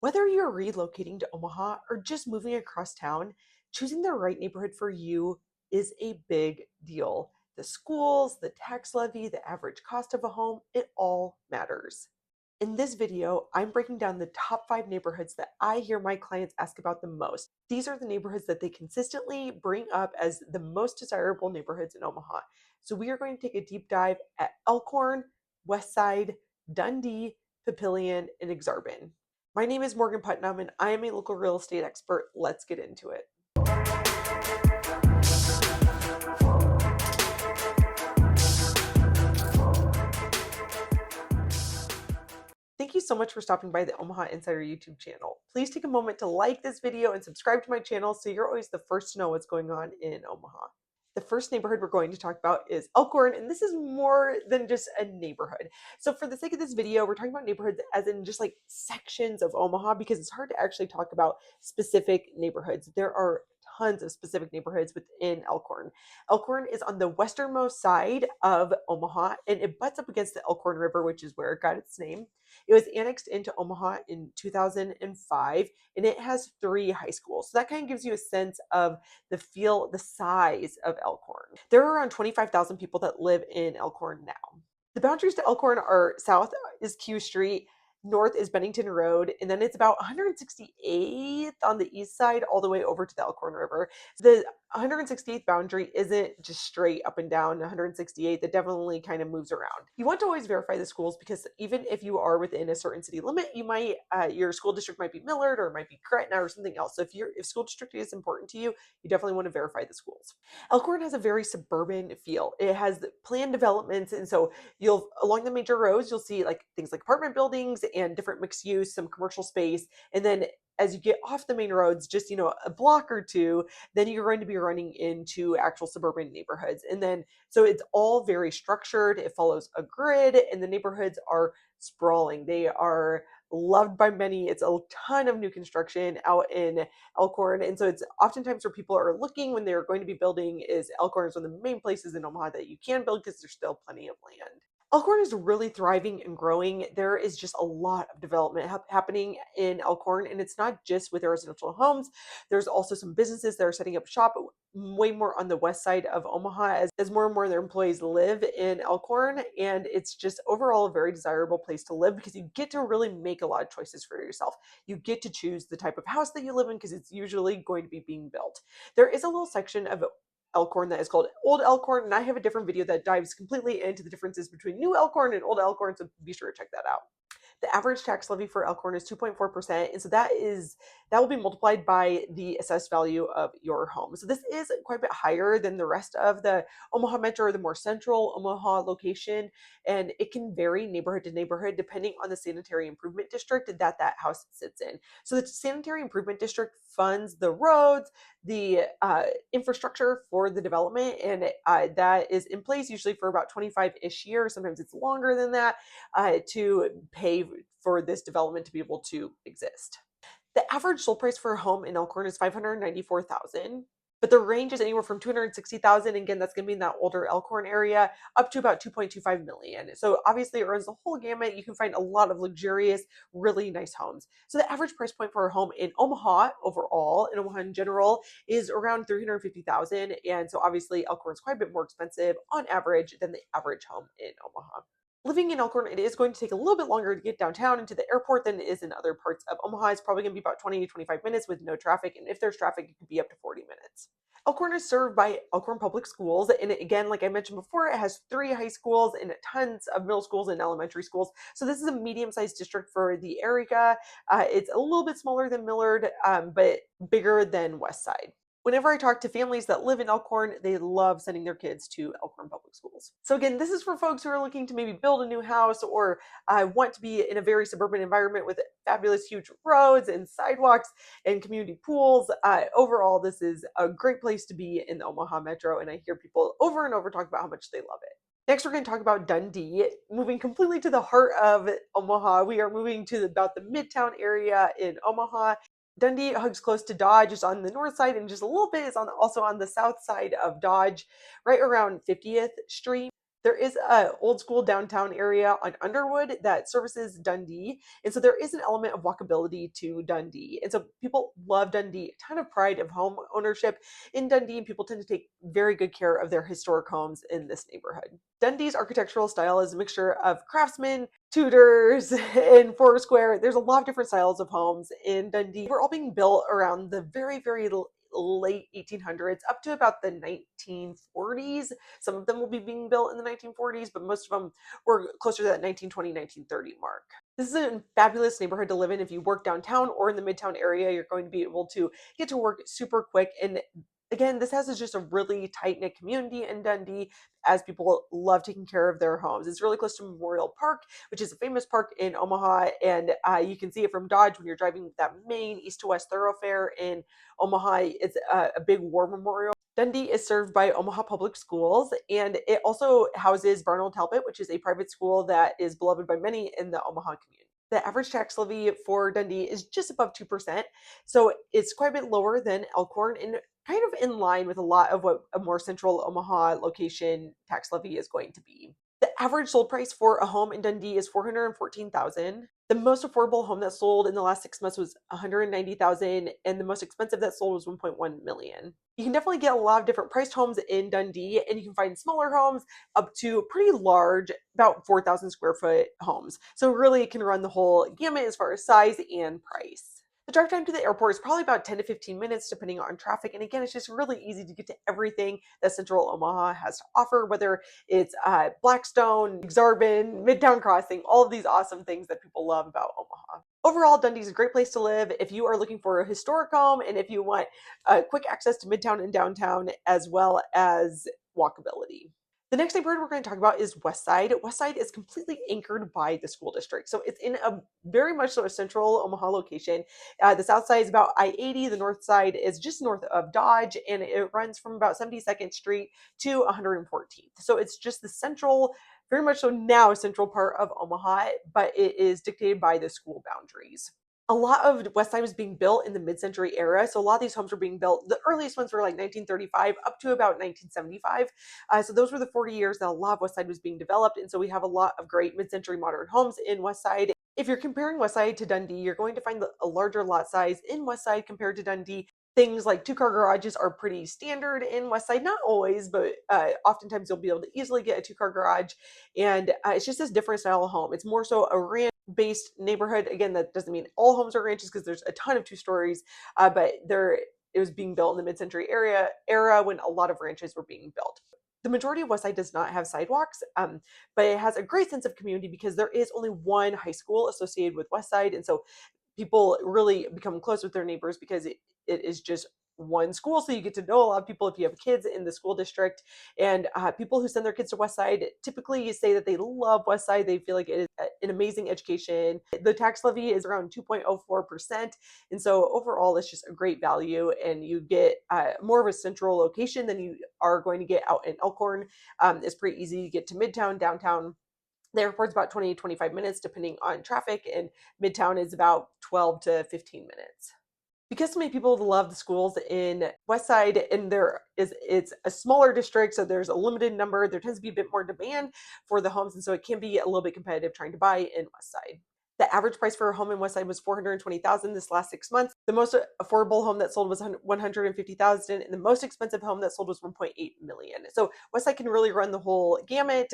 Whether you're relocating to Omaha or just moving across town, choosing the right neighborhood for you is a big deal. The schools, the tax levy, the average cost of a home, it all matters. In this video, I'm breaking down the top 5 neighborhoods that I hear my clients ask about the most. These are the neighborhoods that they consistently bring up as the most desirable neighborhoods in Omaha. So we are going to take a deep dive at Elkhorn, Westside, Dundee, Papillion, and Aksarben. My name is Morgan Putnam, and I am a local real estate expert. Let's get into it. Thank you so much for stopping by the Omaha Insider YouTube channel. Please take a moment to like this video and subscribe to my channel so you're always the first to know what's going on in Omaha. The first neighborhood we're going to talk about is Elkhorn, and this is more than just a neighborhood. So for the sake of this video, we're talking about neighborhoods as in just like sections of Omaha because it's hard to actually talk about specific neighborhoods. There are tons of specific neighborhoods within Elkhorn. Elkhorn is on the westernmost side of Omaha, and it butts up against the Elkhorn River, which is where it got its name. It was annexed into Omaha in 2005, and it has 3 high schools. So that kind of gives you a sense of the size of Elkhorn. There are around 25,000 people that live in Elkhorn now. The boundaries to Elkhorn are south is Q Street, north is Bennington Road, and then it's about 168th on the east side all the way over to the Elkhorn River. The 168th boundary isn't just straight up and down 168th. It definitely kind of moves around. You want to always verify the schools because even if you are within a certain city limit, you might your school district might be Millard or it might be Gretna or something else. So if school district is important to you, you definitely want to verify the schools. Elkhorn has a very suburban feel. It has planned developments, and so you'll along the major roads you'll see like things like apartment buildings and different mixed use, some commercial space, and then as you get off the main roads, just a block or two, then you're going to be running into actual suburban neighborhoods. And then so it's all very structured. It follows a grid, and the neighborhoods are sprawling. They are loved by many. It's a ton of new construction out in Elkhorn. And so it's oftentimes where people are looking when they're going to be building is Elkhorn is one of the main places in Omaha that you can build because there's still plenty of land. Elkhorn is really thriving and growing. There is just a lot of development happening in Elkhorn, and it's not just with the residential homes. There's also some businesses that are setting up shop way more on the west side of Omaha as more and more of their employees live in Elkhorn. And it's just overall a very desirable place to live because you get to really make a lot of choices for yourself. You get to choose the type of house that you live in because it's usually going to be being built. There is a little section of Elkhorn that is called Old Elkhorn, and I have a different video that dives completely into the differences between New Elkhorn and Old Elkhorn, so be sure to check that out. The average tax levy for Elkhorn is 2.4%, and so that will be multiplied by the assessed value of your home. So this is quite a bit higher than the rest of the Omaha Metro or the more central Omaha location, and it can vary neighborhood to neighborhood depending on the sanitary improvement district that house sits in. So the sanitary improvement district funds the roads, the infrastructure for the development, and that is in place usually for about 25-ish years. Sometimes it's longer than that to pay for this development to be able to exist. The average sold price for a home in Elkhorn is $594,000, but the range is anywhere from $260,000. Again, that's going to be in that older Elkhorn area, up to about $2.25 million. So obviously, it runs the whole gamut. You can find a lot of luxurious, really nice homes. So the average price point for a home in Omaha overall, in Omaha in general, is around $350,000. And so obviously, Elkhorn is quite a bit more expensive on average than the average home in Omaha. Living in Elkhorn, it is going to take a little bit longer to get downtown into the airport than it is in other parts of Omaha. It's probably going to be about 20 to 25 minutes with no traffic, and if there's traffic, it could be up to 40 minutes. Elkhorn is served by Elkhorn Public Schools, and again, like I mentioned before, it has 3 high schools and tons of middle schools and elementary schools. So this is a medium-sized district for the area. It's a little bit smaller than Millard, but bigger than Westside. Whenever I talk to families that live in Elkhorn, they love sending their kids to Elkhorn Public Schools. So again, this is for folks who are looking to maybe build a new house or want to be in a very suburban environment with fabulous huge roads and sidewalks and community pools. Overall, this is a great place to be in the Omaha Metro, and I hear people over and over talk about how much they love it. Next, we're going to talk about Dundee. Moving completely to the heart of Omaha, we are moving to about the Midtown area in Omaha. Dundee hugs close to Dodge, is on the north side, and just a little bit is also on the south side of Dodge, right around 50th Street. There is a old school downtown area on Underwood that services Dundee. And so there is an element of walkability to Dundee. And so people love Dundee, a ton of pride of home ownership in Dundee, and people tend to take very good care of their historic homes in this neighborhood. Dundee's architectural style is a mixture of craftsmen, Tudors, and Foursquare. There's a lot of different styles of homes in Dundee. We're all being built around the very late 1800s up to about the 1940s. Some of them will be being built in the 1940s, but most of them were closer to that 1920, 1930 mark. This is a fabulous neighborhood to live in. If you work downtown or in the Midtown area, you're going to be able to get to work super quick. And again, this has just a really tight knit community in Dundee, as people love taking care of their homes. It's really close to Memorial Park, which is a famous park in Omaha, and you can see it from Dodge when you're driving that main east to west thoroughfare in Omaha. It's a big war memorial. Dundee is served by Omaha Public Schools, and it also houses Barnwell Talbot, which is a private school that is beloved by many in the Omaha community. The average tax levy for Dundee is just above 2%, so it's quite a bit lower than Elkhorn, and kind of in line with a lot of what a more central Omaha location tax levy is going to be. The average sold price for a home in Dundee is $414,000. The most affordable home that sold in the last 6 months was $190,000, and the most expensive that sold was $1.1 million. You can definitely get a lot of different priced homes in Dundee, and you can find smaller homes up to pretty large, about 4,000 square foot homes. So really it can run the whole gamut as far as size and price. The drive time to the airport is probably about 10 to 15 minutes depending on traffic. And again, it's just really easy to get to everything that Central Omaha has to offer, whether it's Blackstone, Aksarben, Midtown Crossing, all of these awesome things that people love about Omaha. Overall, Dundee is a great place to live if you are looking for a historic home and if you want quick access to Midtown and downtown, as well as walkability. The next neighborhood we're going to talk about is Westside. Westside is completely anchored by the school district. So it's in a very much so a central Omaha location. The south side is about I-80. The north side is just north of Dodge, and it runs from about 72nd Street to 114th. So it's just the central, very much so now central part of Omaha, but it is dictated by the school boundaries. A lot of Westside was being built in the mid-century era. So a lot of these homes were being built. The earliest ones were like 1935 up to about 1975. So those were the 40 years that a lot of Westside was being developed. And so we have a lot of great mid-century modern homes in Westside. If you're comparing Westside to Dundee, you're going to find a larger lot size in Westside compared to Dundee. Things like two-car garages are pretty standard in Westside, not always, but oftentimes you'll be able to easily get a two-car garage. And it's just this different style of home. It's more so a ranch-based neighborhood. Again, that doesn't mean all homes are ranches because there's a ton of two stories, but it was being built in the mid-century era when a lot of ranches were being built. The majority of Westside does not have sidewalks, but it has a great sense of community because there is only one high school associated with Westside, and so people really become close with their neighbors because it is just one school. So you get to know a lot of people if you have kids in the school district. And people who send their kids to Westside typically say that they love Westside. They feel like it is an amazing education. The tax levy is around 2.04%. And so overall, it's just a great value. And you get more of a central location than you are going to get out in Elkhorn. It's pretty easy to get to Midtown, downtown. The airport's about 20 to 25 minutes depending on traffic, and Midtown is about 12 to 15 minutes. Because so many people love the schools in Westside, and it's a smaller district, so there's a limited number. There tends to be a bit more demand for the homes, and so it can be a little bit competitive trying to buy in Westside. The average price for a home in Westside was $420,000 this last 6 months. The most affordable home that sold was $150,000, and the most expensive home that sold was $1.8 million. So Westside can really run the whole gamut.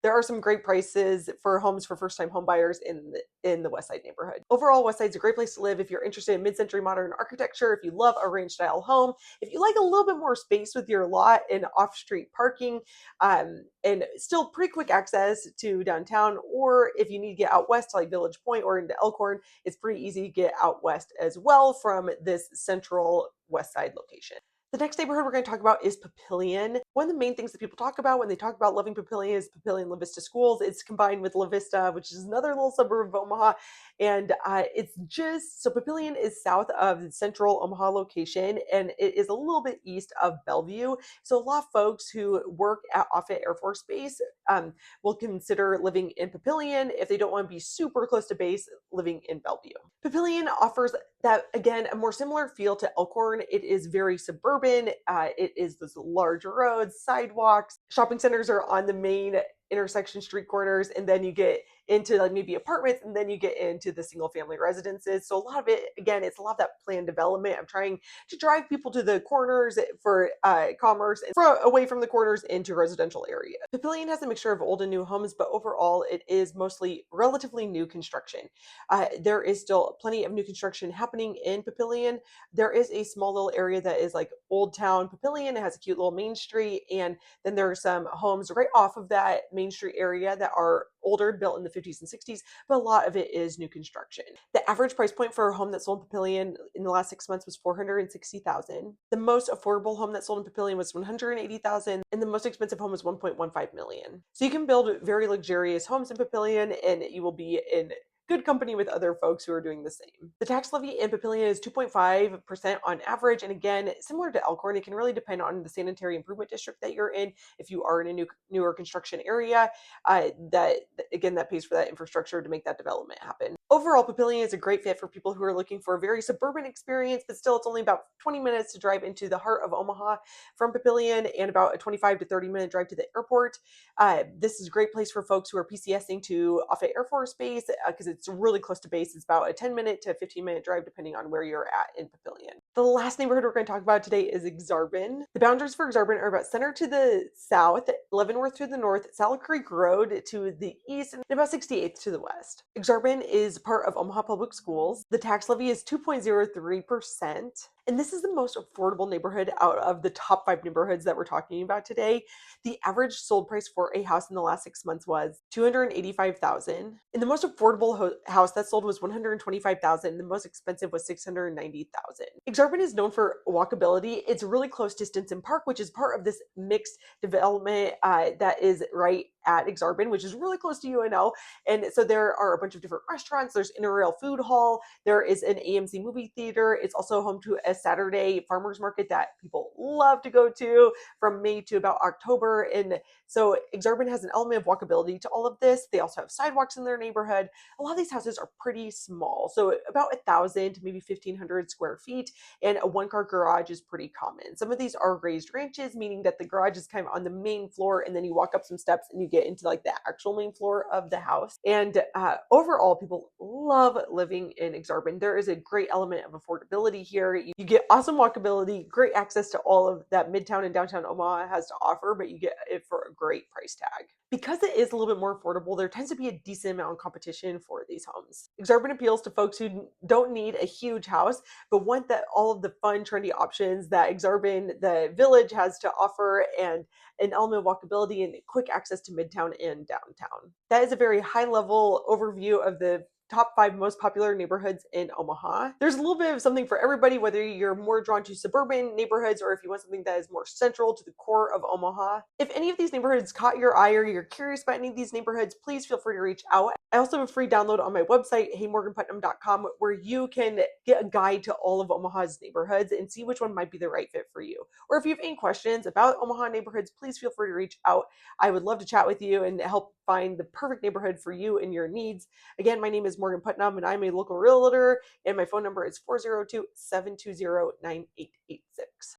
There are some great prices for homes for first-time home buyers in the Westside neighborhood. Overall, Westside's a great place to live if you're interested in mid-century modern architecture, if you love a ranch-style home, if you like a little bit more space with your lot and off-street parking, and still pretty quick access to downtown, or if you need to get out west to like Village Point or into Elkhorn, it's pretty easy to get out west as well from this central Westside location. The next neighborhood we're going to talk about is Papillion. One of the main things that people talk about when they talk about loving Papillion is Papillion La Vista Schools. It's combined with La Vista, which is another little suburb of Omaha. And so Papillion is south of the central Omaha location, and it is a little bit east of Bellevue. So a lot of folks who work at Offutt Air Force Base will consider living in Papillion if they don't want to be super close to base, living in Bellevue. Papillion offers that, again, a more similar feel to Elkhorn. It is very suburban. It is those large roads, sidewalks. Shopping centers are on the main intersection street corners, and then you get into like maybe apartments, and then you get into the single family residences. So a lot of it, again, it's a lot of that planned development. I'm trying to drive people to the corners for commerce and away from the corners into residential area. Papillion has a mixture of old and new homes, but overall it is mostly relatively new construction. There is still plenty of new construction happening in Papillion. There is a small little area that is like Old Town Papillion. It has a cute little main street, and then there are some homes right off of that main street area that are older, built in the 50s and 60s, but a lot of it is new construction. The average price point for a home that sold in Papillion in the last 6 months was $460,000. The most affordable home that sold in Papillion was $180,000, and the most expensive home was $1.15 million. So you can build very luxurious homes in Papillion, and you will be in good company with other folks who are doing the same. The tax levy in Papillion is 2.5% on average. And again, similar to Elkhorn, it can really depend on the sanitary improvement district that you're in. If you are in a newer construction area, that pays for that infrastructure to make that development happen. Overall, Papillion is a great fit for people who are looking for a very suburban experience, but still it's only about 20 minutes to drive into the heart of Omaha from Papillion, and about a 25 to 30-minute drive to the airport. This is a great place for folks who are PCSing to Offutt Air Force Base because it's really close to base. It's about a 10-minute to 15-minute drive depending on where you're at in Papillion. The last neighborhood we're going to talk about today is Aksarben. The boundaries for Aksarben are about Center to the south, Leavenworth to the north, Saddle Creek Road to the east, and about 68th to the west. Aksarben is part of Omaha Public Schools. The tax levy is 2.03%. And this is the most affordable neighborhood out of the top 5 neighborhoods that we're talking about today. The average sold price for a house in the last 6 months was $285,000. And the most affordable house that sold was $125,000. The most expensive was $690,000. Aksarben is known for walkability. It's a really close distance in park, which is part of this mixed development that is right at Aksarben, which is really close to UNO. And so there are a bunch of different restaurants. There's Interrail Food Hall. There is an AMC movie theater. It's also home to a Saturday farmers market that people love to go to from May to about October. And so Aksarben has an element of walkability to all of this. They also have sidewalks in their neighborhood. A lot of these houses are pretty small, so about 1,000 to maybe 1,500 square feet, and a one-car garage is pretty common. Some of these are raised ranches, meaning that the garage is kind of on the main floor, and then you walk up some steps and you get into like the actual main floor of the house. And overall, people love living in Aksarben. There is a great element of affordability here. You get awesome walkability, great access to all of that Midtown and downtown Omaha has to offer, but you get it for a great price tag. Because it is a little bit more affordable, there tends to be a decent amount of competition for these homes. Aksarben appeals to folks who don't need a huge house, but want that all of the fun, trendy options that Aksarben, the village, has to offer, and an element of walkability and quick access to Midtown and downtown. That is a very high-level overview of the top 5 most popular neighborhoods in Omaha. There's a little bit of something for everybody, whether you're more drawn to suburban neighborhoods or if you want something that is more central to the core of Omaha. If any of these neighborhoods caught your eye or you're curious about any of these neighborhoods, please feel free to reach out. I also have a free download on my website, heymorganputnam.com, where you can get a guide to all of Omaha's neighborhoods and see which one might be the right fit for you. Or if you have any questions about Omaha neighborhoods, please feel free to reach out. I would love to chat with you and help find the perfect neighborhood for you and your needs. Again, my name is Morgan Putnam, and I'm a local realtor, and my phone number is 402-720-9886.